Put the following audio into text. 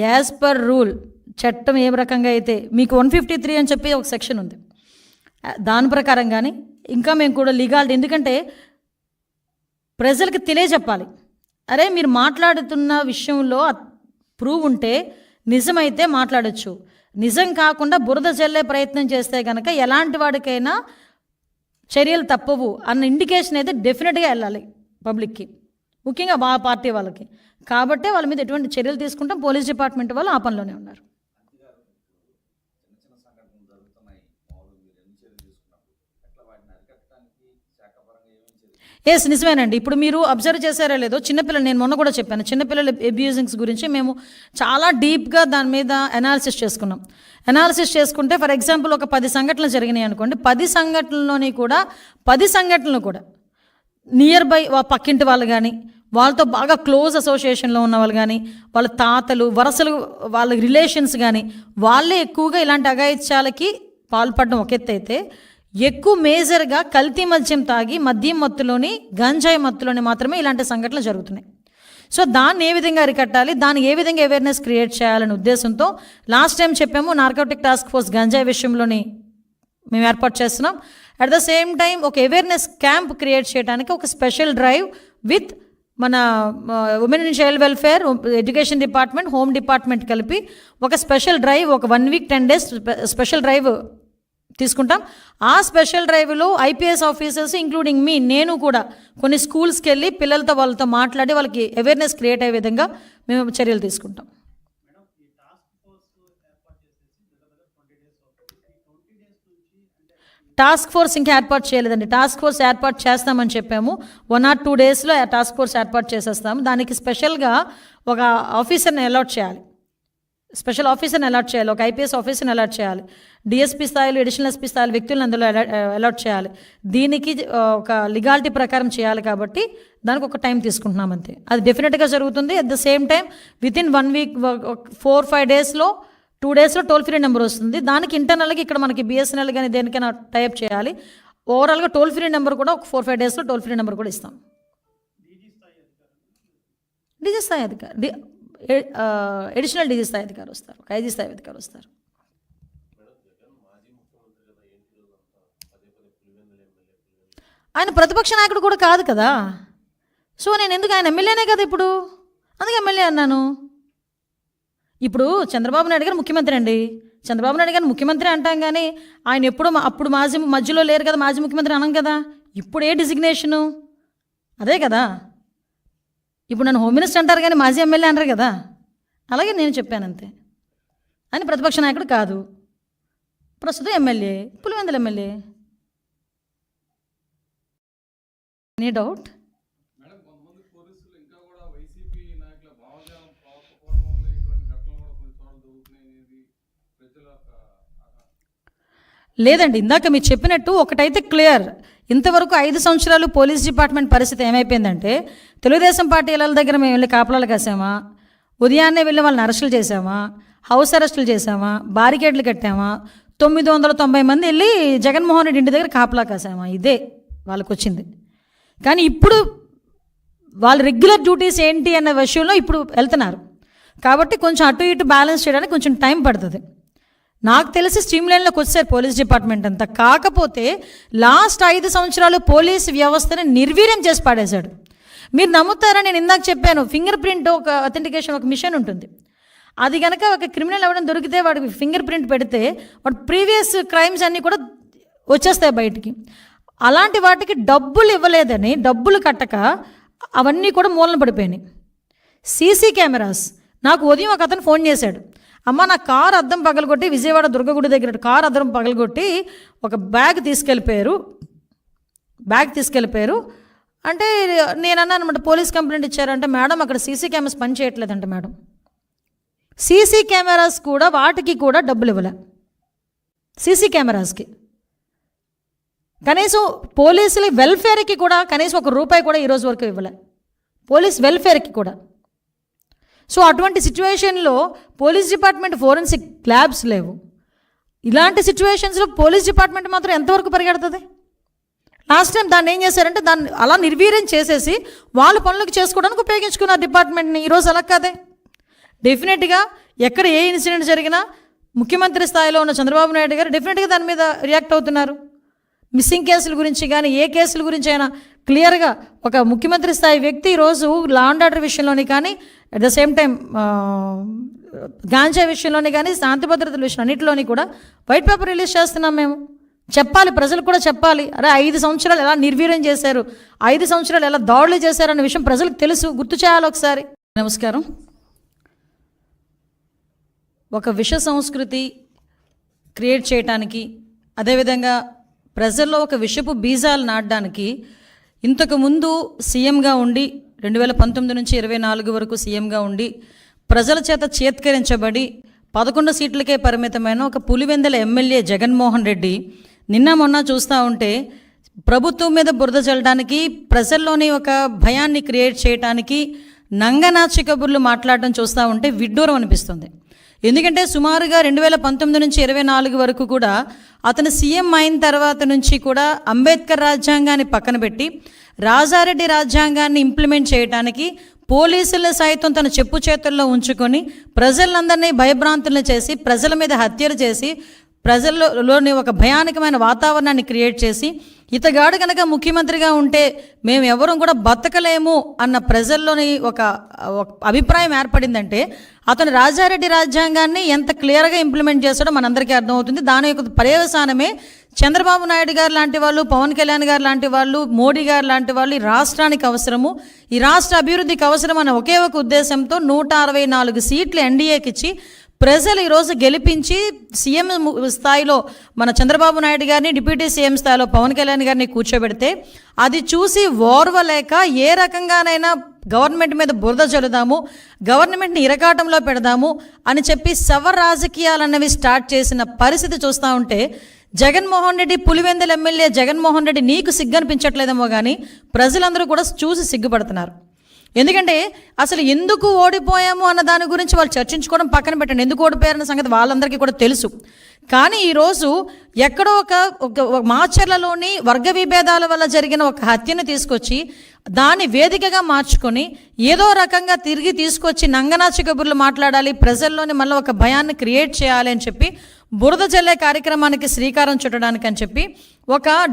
As per rule చట్టం ఏ రకంగా అయితే మీకు 153 అని చెప్పి ఒక సెక్షన్ ఉంది, దాని ప్రకారం కానీ ఇంకా మేము కూడా లీగాలిటీ, ఎందుకంటే ప్రజలకు తెలియజెప్పాలి, అరే మీరు మాట్లాడుతున్న విషయంలో ప్రూవ్ ఉంటే నిజమైతే మాట్లాడచ్చు, నిజం కాకుండా బురద చల్లే ప్రయత్నం చేస్తే కనుక ఎలాంటి వాడికైనా చర్యలు తప్పవు అన్న ఇండికేషన్ అయితే డెఫినెట్గా వెళ్ళాలి పబ్లిక్కి, ముఖ్యంగా పార్టీ వాళ్ళకి. కాబట్టే వాళ్ళ మీద ఎటువంటి చర్యలు తీసుకుంటాం, పోలీస్ డిపార్ట్మెంట్ వాళ్ళు ఆ పనిలోనే ఉన్నారు. ఎస్, నిజమేనండి. ఇప్పుడు మీరు అబ్జర్వ్ చేశారో లేదో, చిన్నపిల్లలు, నేను మొన్న కూడా చెప్పాను, చిన్నపిల్లల అబ్యూజింగ్స్ గురించి మేము చాలా డీప్గా దాని మీద అనాలిసిస్ చేసుకున్నాం. అనాలిసిస్ చేసుకుంటే ఫర్ ఎగ్జాంపుల్ ఒక 10 సంఘటనలు జరిగినాయి అనుకోండి, 10 సంఘటనల్లోని కూడా 10 సంఘటనలు కూడా నియర్ బై పక్కింటి వాళ్ళు కానీ, వాళ్ళతో బాగా క్లోజ్ అసోసియేషన్లో ఉన్న వాళ్ళు కానీ, వాళ్ళ తాతలు వరసలు వాళ్ళ రిలేషన్స్ కానీ, వాళ్ళే ఎక్కువగా ఇలాంటి అఘాయిత్యాలకి పాల్పడడం ఒక ఎత్తు అయితే, ఎక్కువ మేజర్గా కల్తీ మద్యం తాగి మద్యం మత్తులోని గంజాయి మత్తులోని మాత్రమే ఇలాంటి సంఘటనలు జరుగుతున్నాయి. సో దాన్ని ఏ విధంగా అరికట్టాలి, దాన్ని ఏ విధంగా అవేర్నెస్ క్రియేట్ చేయాలనే ఉద్దేశంతో లాస్ట్ టైం చెప్పాము, నార్కోటిక్ టాస్క్ ఫోర్స్ గంజాయి విషయంలోని మేము ఏర్పాటు చేస్తున్నాం. అట్ ద సేమ్ టైం ఒక అవేర్నెస్ క్యాంప్ క్రియేట్ చేయడానికి ఒక స్పెషల్ డ్రైవ్ విత్ మన women and child welfare, education department, home department కలిపి ఒక స్పెషల్ డ్రైవ్, ఒక 1 వీక్ 10 డేస్ స్పెషల్ డ్రైవ్ తీసుకుంటాం. ఆ స్పెషల్ డ్రైవ్లో ఐపీఎస్ ఆఫీసర్స్ ఇంక్లూడింగ్ మీ, నేను కూడా కొన్ని స్కూల్స్కి వెళ్ళి పిల్లలతో వాళ్ళతో మాట్లాడి వాళ్ళకి అవేర్నెస్ క్రియేట్ అయ్యే విధంగా మేము చర్యలు తీసుకుంటాం. టాస్క్ ఫోర్స్ ఇంకా ఏర్పాటు చేయలేదండి, టాస్క్ ఫోర్స్ ఏర్పాటు చేస్తామని చెప్పాము. 1 or 2 డేస్లో టాస్క్ ఫోర్స్ ఏర్పాటు చేసేస్తాము. దానికి స్పెషల్గా ఒక ఆఫీసర్ని అలాట్ చేయాలి, స్పెషల్ ఆఫీసర్ని అలాట్ చేయాలి, ఒక ఐపీఎస్ ఆఫీసర్ని అలాట్ చేయాలి, డిఎస్పీ స్థాయిలో అడిషనల్ ఎస్పీ స్థాయిలో వ్యక్తులను అందులో అలాట్ చేయాలి. దీనికి ఒక లీగాలిటీ ప్రకారం చేయాలి కాబట్టి దానికి ఒక టైం తీసుకుంటున్నాం అంతే. అది డెఫినెట్గా జరుగుతుంది. At the same time within 1 week 4-5 డేస్లో 2 డేస్లో టోల్ ఫ్రీ నెంబర్ వస్తుంది. దానికి ఇంటర్నల్గా ఇక్కడ మనకి బిఎస్ఎన్ఎల్ కానీ దేనికైనా టైప్ చేయాలి. ఓవరాల్గా టోల్ ఫ్రీ నెంబర్ కూడా ఒక 4-5 డేస్లో టోల్ ఫ్రీ నెంబర్ కూడా ఇస్తాం. డీజీ స్థాయి అధికారి, అడిషనల్ డీజీ స్థాయి అధికారి వస్తారు, ఒక ఐజీ స్థాయి అధికారి వస్తారు. ఆయన ప్రతిపక్ష నాయకుడు కూడా కాదు కదా, సో నేను ఎందుకు, ఆయన ఎమ్మెల్యేనే కదా ఇప్పుడు, అందుకే ఎమ్మెల్యే అన్నాను. ఇప్పుడు చంద్రబాబు నాయుడు గారు ముఖ్యమంత్రి అండి, చంద్రబాబు నాయుడు గారు ముఖ్యమంత్రి అంటాం కానీ ఆయన ఎప్పుడు అప్పుడు మాజీ మధ్యలో లేరు కదా, మాజీ ముఖ్యమంత్రి అనం కదా. ఇప్పుడు ఏ డిజిగ్నేషను అదే కదా. ఇప్పుడు నన్ను హోమ్ మినిస్టర్ అంటారు కానీ మాజీ ఎమ్మెల్యే అంటారు కదా, అలాగే నేను చెప్పాను అంతే. అని ప్రతిపక్ష నాయకుడు కాదు, ప్రస్తుతం MLA, Pulivendula MLA. Any doubt? లేదండి, ఇందాక మీరు చెప్పినట్టు ఒకటైతే క్లియర్, ఇంతవరకు 5 సంవత్సరాలు పోలీస్ డిపార్ట్మెంట్ పరిస్థితి ఏమైపోయిందంటే, తెలుగుదేశం పార్టీ ఇళ్ళ దగ్గర మేము వెళ్ళి కాపలాలు కాసామా, ఉదయాన్నే వెళ్ళి వాళ్ళని అరెస్టులు చేసామా, హౌస్ అరెస్టులు చేసామా, బారికేడ్లు కట్టామా, 990 మంది వెళ్ళి జగన్మోహన్ రెడ్డి ఇంటి దగ్గర కాపలా కాసామా, ఇదే వాళ్ళకు వచ్చింది. కానీ ఇప్పుడు వాళ్ళ రెగ్యులర్ డ్యూటీస్ ఏంటి అన్న విషయంలో ఇప్పుడు వెళ్తున్నారు కాబట్టి కొంచెం అటు ఇటు బ్యాలెన్స్ చేయడానికి కొంచెం టైం పడుతుంది. నాకు తెలిసి స్ట్రీమ్ లైన్లోకి వచ్చారు పోలీస్ డిపార్ట్మెంట్ అంతా. కాకపోతే లాస్ట్ 5 సంవత్సరాలు పోలీస్ వ్యవస్థని నిర్వీర్యం చేసి పాడేశాడు. మీరు నమ్ముతారా, నేను ఇందాక చెప్పాను, ఫింగర్ ప్రింట్ ఒక అథెంటికేషన్ ఒక మిషన్ ఉంటుంది. అది కనుక ఒక క్రిమినల్ ఎవరైనా దొరికితే వాడికి ఫింగర్ ప్రింట్ పెడితే వాడు ప్రీవియస్ క్రైమ్స్ అన్నీ కూడా వచ్చేస్తాయి బయటికి. అలాంటి వాటికి డబ్బులు ఇవ్వలేదని, డబ్బులు కట్టక అవన్నీ కూడా మూలన పడిపోయినాయి. సీసీ కెమెరాస్, నాకు ఉదయం ఒక అతను ఫోన్ చేశాడు, అమ్మ నా కారు అద్దం పగలగొట్టి విజయవాడ దుర్గగుడి దగ్గర కారు అద్దం పగలగొట్టి ఒక బ్యాగ్ తీసుకెళ్ళిపోయారు అంటే నేను అన్నాను అనమాట, పోలీస్ కంప్లైంట్ ఇచ్చారంటే, మేడం అక్కడ సీసీ కెమెరాస్ పని చేయట్లేదంట మేడం. సీసీ కెమెరాస్ కూడా వాటికి కూడా డబ్బులు ఇవ్వలే, సీసీ కెమెరాస్కి కనీసం పోలీసుల వెల్ఫేర్కి కూడా కనీసం ₹1 కూడా ఈరోజు వరకు ఇవ్వలే, పోలీస్ వెల్ఫేర్కి కూడా. సో అటువంటి సిచ్యువేషన్లో పోలీస్ డిపార్ట్మెంట్ ఫోరెన్సిక్ ల్యాబ్స్ లేవు. ఇలాంటి సిచ్యువేషన్స్లో పోలీస్ డిపార్ట్మెంట్ మాత్రం ఎంతవరకు పరిగెడుతుంది? లాస్ట్ టైం దాన్ని ఏం చేశారంటే దాన్ని అలా నిర్వీర్యం చేసేసి వాళ్ళ పనులకు చేసుకోవడానికి ఉపయోగించుకున్నారు డిపార్ట్మెంట్ని. ఈరోజు అలా కాదే, డెఫినెట్గా ఎక్కడ ఏ ఇన్సిడెంట్ జరిగినా ముఖ్యమంత్రి స్థాయిలో ఉన్న చంద్రబాబు నాయుడు గారు డెఫినెట్గా దాని మీద రియాక్ట్ అవుతున్నారు. మిస్సింగ్ కేసుల గురించి కానీ ఏ కేసుల గురించి అయినా క్లియర్గా ఒక ముఖ్యమంత్రి స్థాయి వ్యక్తి ఈరోజు లా అండ్ ఆర్డర్ విషయంలోని కానీ at the same time ganja విషయంలోని కానీ శాంతి భద్రతల విషయం అన్నింటిలోని కూడా వైట్ పేపర్ రిలీజ్ చేస్తున్నాం. మేము చెప్పాలి, ప్రజలకు కూడా చెప్పాలి. అరే 5 సంవత్సరాలు ఎలా నిర్వీర్యం చేశారు, 5 సంవత్సరాలు ఎలా దాడులు చేశారు అన్న విషయం ప్రజలకు తెలుసు, గుర్తు చేయాలి ఒకసారి. నమస్కారం. ఒక విష సంస్కృతి క్రియేట్ చేయటానికి, అదేవిధంగా ప్రజల్లో ఒక విషపు బీజాలు నాటడానికి ఇంతకుముందు సీఎంగా ఉండి 2019 నుంచి 24 వరకు సీఎంగా ఉండి ప్రజల చేత చేత్కరించబడి 11 సీట్లకే పరిమితమైన ఒక పులివెందుల ఎమ్మెల్యే జగన్మోహన్ రెడ్డి నిన్న మొన్న చూస్తూ ఉంటే ప్రభుత్వం మీద బురద చల్లడానికి, ప్రజల్లోని ఒక భయాన్ని క్రియేట్ చేయడానికి నంగనాచి కబుర్లు మాట్లాడడం చూస్తూ ఉంటే విడ్డూరం అనిపిస్తుంది. ఎందుకంటే సుమారుగా 2019 నుంచి 24 వరకు కూడా అతను సీఎం అయిన తర్వాత నుంచి కూడా అంబేద్కర్ రాజ్యాంగాన్ని పక్కన పెట్టి రాజారెడ్డి రాజ్యాంగాన్ని ఇంప్లిమెంట్ చేయడానికి పోలీసులు సైతం తన చెప్పు చేతుల్లో ఉంచుకొని ప్రజలందరినీ భయభ్రాంతులను చేసి, ప్రజల మీద హత్యలు చేసి, ప్రజల్లోని ఒక భయానకమైన వాతావరణాన్ని క్రియేట్ చేసి, ఇతగాడు కనుక ముఖ్యమంత్రిగా ఉంటే మేము ఎవరూ కూడా బతకలేము అన్న ప్రజల్లోని ఒక అభిప్రాయం ఏర్పడిందంటే అతను రాజారెడ్డి రాజ్యాంగాన్ని ఎంత క్లియర్గా ఇంప్లిమెంట్ చేస్తాడో మనందరికీ అర్థమవుతుంది. దాని యొక్క పర్యవసానమే చంద్రబాబు నాయుడు గారు లాంటి వాళ్ళు, పవన్ కళ్యాణ్ గారు లాంటి వాళ్ళు, మోడీ గారు లాంటి వాళ్ళు ఈ రాష్ట్రానికి అవసరము, ఈ రాష్ట్ర అభివృద్ధికి అవసరం అన్న ఒకే ఒక ఉద్దేశంతో 164 సీట్లు ఎన్డీఏకి ఇచ్చి ప్రజలు ఈరోజు గెలిపించి సీఎం స్థాయిలో మన చంద్రబాబు నాయుడు గారిని, డిప్యూటీ సీఎం స్థాయిలో పవన్ కళ్యాణ్ గారిని కూర్చోబెడితే అది చూసి ఓర్వలేక ఏ రకంగానైనా గవర్నమెంట్ మీద బురద చల్లుదాము, గవర్నమెంట్ని ఇరకాటంలో పెడదాము అని చెప్పి శవ రాజకీయాలన్నవి స్టార్ట్ చేసిన పరిస్థితి చూస్తూ ఉంటే జగన్మోహన్ రెడ్డి, పులివెందుల ఎమ్మెల్యే జగన్మోహన్ రెడ్డి నీకు సిగ్గనిపించట్లేదేమో కానీ ప్రజలందరూ కూడా చూసి సిగ్గుపడుతున్నారు. ఎందుకంటే అసలు ఎందుకు ఓడిపోయాము అన్న దాని గురించి వాళ్ళు చర్చించుకోవడం పక్కన పెట్టండి. ఎందుకు ఓడిపోయారన్న సంగతి వాళ్ళందరికీ కూడా తెలుసు. కానీ ఈరోజు ఎక్కడో ఒక మాచర్లలోని వర్గ విభేదాల వల్ల జరిగిన ఒక హత్యను తీసుకొచ్చి దాన్ని వేదికగా మార్చుకొని ఏదో రకంగా తిరిగి తీసుకొచ్చి నంగనాచి కబుర్లు మాట్లాడాలి, ప్రజల్లోని మళ్ళీ ఒక భయాన్ని క్రియేట్ చేయాలి అని చెప్పి బురద జల్లే కార్యక్రమానికి శ్రీకారం చుట్టడానికి అని చెప్పి ఒక